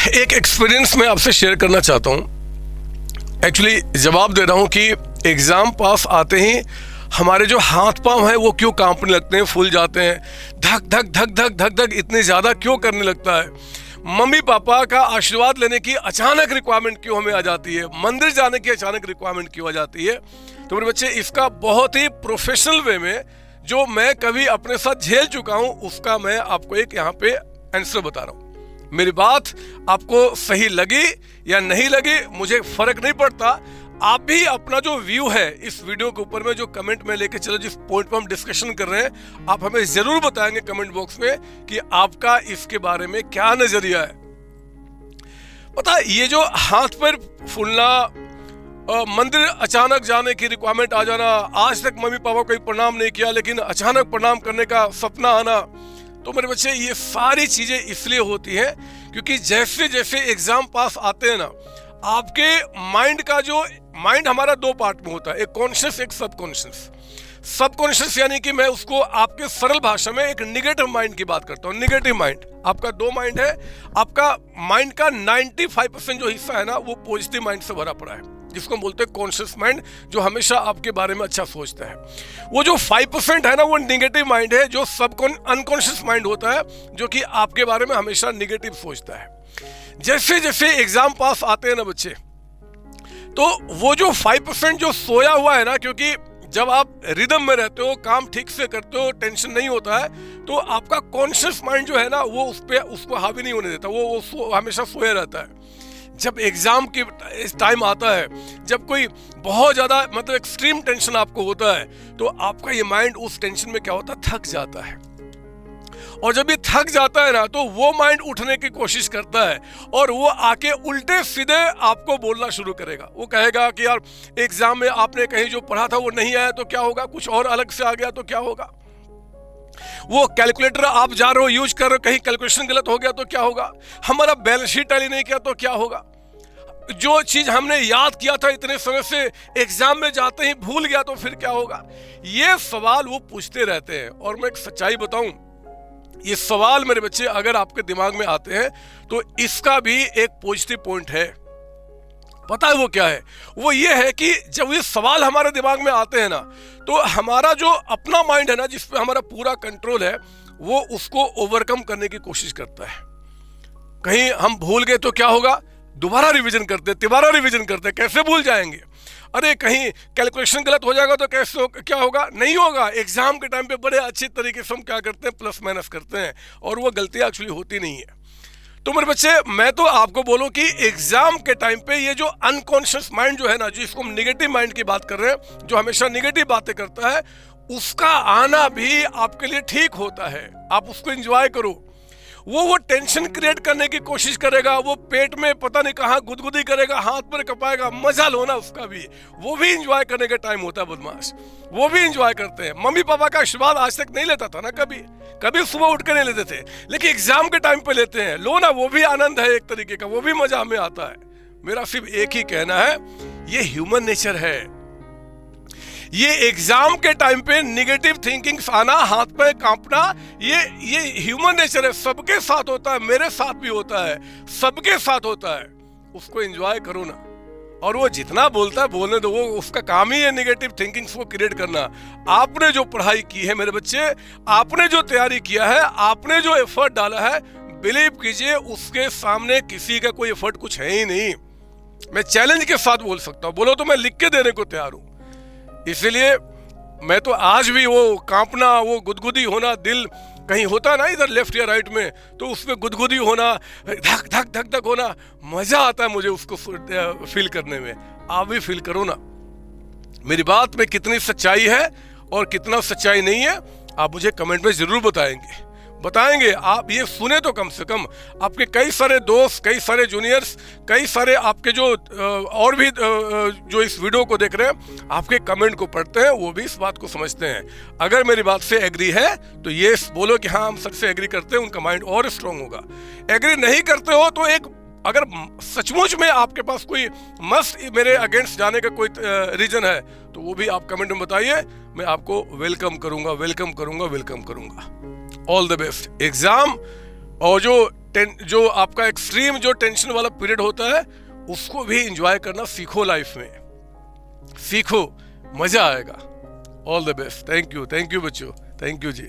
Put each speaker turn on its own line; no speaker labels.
एक एक्सपीरियंस मैं आपसे शेयर करना चाहता हूँ। एक्चुअली जवाब दे रहा हूँ कि एग्ज़ाम पास आते ही हमारे जो हाथ पांव हैं वो क्यों कांपने लगते हैं, फूल जाते हैं, धक धक धक धक धक धक इतने ज़्यादा क्यों करने लगता है। मम्मी पापा का आशीर्वाद लेने की अचानक रिक्वायरमेंट क्यों हमें आ जाती है, मंदिर जाने की अचानक रिक्वायरमेंट क्यों आ जाती है। तो मेरे बच्चे, इसका बहुत ही प्रोफेशनल वे में जो मैं कभी अपने साथ झेल चुका हूँ उसका मैं आपको एक यहाँ पे आंसर बता रहा हूँ। मेरी बात आपको सही लगी या नहीं लगी मुझे फर्क नहीं पड़ता। आप भी अपना जो व्यू है इस वीडियो के ऊपर में जो कमेंट में लेके चलो, जिस पॉइंट पर हम डिस्कशन कर रहे हैं, आप हमें जरूर बताएंगे कमेंट बॉक्स में कि आपका इसके बारे में क्या नजरिया है। पता है, ये जो हाथ पैर फूलना, मंदिर अचानक जाने की रिक्वायरमेंट आ जाना, आज तक मम्मी पापा को प्रणाम नहीं किया लेकिन अचानक प्रणाम करने का सपना आना, तो मेरे बच्चे ये सारी चीजें इसलिए होती हैं क्योंकि जैसे जैसे एग्जाम पास आते हैं ना, आपके माइंड हमारा दो पार्ट में होता है, एक कॉन्शियस एक सबकॉन्शियस। सबकॉन्शियस यानी कि मैं उसको आपके सरल भाषा में एक निगेटिव माइंड की बात करता हूँ। निगेटिव माइंड, आपका दो माइंड है। आपका माइंड का 95% जो हिस्सा है ना वो पॉजिटिव माइंड से भरा पड़ा है, जिसको बोलते हैं कॉन्शियस माइंड, जो हमेशा आपके बारे में अच्छा सोचता है। वो जो 5% है ना वो नेगेटिव माइंड है, जो अनकॉन्शियस माइंड होता है, जो कि आपके बारे में हमेशा नेगेटिव सोचता है। जैसे जैसे एग्जाम पास आते हैं ना बच्चे, तो वो जो 5% जो सोया हुआ है ना, क्योंकि जब आप रिदम में रहते हो, काम ठीक से करते हो, टेंशन नहीं होता है, तो आपका कॉन्शियस माइंड जो है ना वो उसको हावी नहीं होने देता, वो हमेशा सोया रहता है। जब एग्जाम की टाइम आता है, जब कोई बहुत ज़्यादा मतलब एक्सट्रीम टेंशन आपको होता है, तो आपका ये माइंड उस टेंशन में क्या होता है, थक जाता है। और जब ये थक जाता है ना, तो वो माइंड उठने की कोशिश करता है और वो आके उल्टे सीधे आपको बोलना शुरू करेगा। वो कहेगा कि यार एग्जाम में आपने कहीं जो पढ़ा था वो नहीं आया तो क्या होगा, कुछ और अलग से आ गया तो क्या होगा। वो कैलकुलेटर आप जा रहे हो, यूज कर रहे हो, कहीं कैलकुलेशन गलत हो गया तो क्या होगा। हमारा बैलेंस शीट टैली नहीं किया तो क्या होगा। जो चीज हमने याद किया था इतने समय से, एग्जाम में जाते ही भूल गया तो फिर क्या होगा। ये सवाल वो पूछते रहते हैं। और मैं एक सच्चाई बताऊं, ये सवाल मेरे बच्चे अगर आपके दिमाग में आते हैं तो इसका भी एक पॉजिटिव पॉइंट है। पता है वो क्या है? वो ये है कि जब ये सवाल हमारे दिमाग में आते हैं ना, तो हमारा जो अपना माइंड है ना, जिस पे हमारा पूरा कंट्रोल है, वो उसको ओवरकम करने की कोशिश करता है। कहीं हम भूल गए तो क्या होगा, दोबारा रिवीजन करते, तिबारा रिवीजन करते, कैसे भूल जाएंगे। अरे कहीं कैलकुलेशन गलत हो जाएगा तो कैसे क्या होगा, नहीं होगा। एग्जाम के टाइम पे बड़े अच्छे तरीके से हम क्या करते हैं, प्लस माइनस करते हैं, और वो गलतियां एक्चुअली होती नहीं है। तो मेरे बच्चे, मैं तो आपको बोलूं कि एग्जाम के टाइम पे ये जो अनकॉन्शियस माइंड जो है ना, जिसको हम निगेटिव माइंड की बात कर रहे हैं, जो हमेशा निगेटिव बातें करता है, उसका आना भी आपके लिए ठीक होता है। आप उसको एंजॉय करो। वो टेंशन क्रिएट करने की कोशिश करेगा, वो पेट में पता नहीं कहाँ गुदगुदी करेगा, हाथ पर कपाएगा, मजा लो ना उसका भी। वो भी एंजॉय करने का टाइम होता है बदमाश, वो भी एंजॉय करते हैं। मम्मी पापा का आशीर्वाद आज तक नहीं लेता था ना, कभी सुबह उठ कर नहीं लेते थे, लेकिन एग्जाम के टाइम पे लेते हैं। लो ना, वो भी आनंद है एक तरीके का, वो भी मजा हमें आता है। मेरा सिर्फ एक ही कहना है, ये ह्यूमन नेचर है। ये एग्जाम के टाइम पे निगेटिव थिंकिंग आना, हाथ पे कांपना, ये ह्यूमन नेचर है। सबके साथ होता है, मेरे साथ भी होता है, सबके साथ होता है। उसको एंजॉय करो ना। और वो जितना बोलता है बोलने दो, वो उसका काम ही है निगेटिव थिंकिंग्स को क्रिएट करना। आपने जो पढ़ाई की है मेरे बच्चे, आपने जो तैयारी किया है, आपने जो एफर्ट डाला है, बिलीव कीजिए उसके सामने किसी का कोई एफर्ट कुछ है ही नहीं। मैं चैलेंज के साथ बोल सकता हूँ, बोलो तो मैं लिख के देने को तैयार हूँ। इसलिए मैं तो आज भी वो कांपना, वो गुदगुदी होना, दिल कहीं होता ना इधर लेफ्ट या राइट में, तो उसमें गुदगुदी होना, धक धक धक धक होना, मजा आता है मुझे उसको फील करने में। आप भी फील करो ना। मेरी बात में कितनी सच्चाई है और कितना सच्चाई नहीं है, आप मुझे कमेंट में जरूर बताएंगे। आप ये सुने तो कम से कम आपके कई सारे दोस्त, कई सारे जूनियर्स, कई सारे आपके जो और भी जो इस वीडियो को देख रहे हैं, आपके कमेंट को पढ़ते हैं, वो भी इस बात को समझते हैं। अगर मेरी बात से एग्री है तो ये बोलो कि हाँ हम सबसे एग्री करते हैं, उनका माइंड और स्ट्रांग होगा। एग्री नहीं करते हो तो एक, अगर सचमुच में आपके पास कोई मस्त मेरे अगेंस्ट जाने का कोई रीजन है, तो वो भी आप कमेंट में बताइए। मैं आपको वेलकम करूंगा। All the best. एग्जाम और जो जो आपका एक्सट्रीम जो टेंशन वाला पीरियड होता है उसको भी एंजॉय करना सीखो लाइफ में, सीखो, मजा आएगा। All the best. Thank you बच्चों, थैंक यू जी।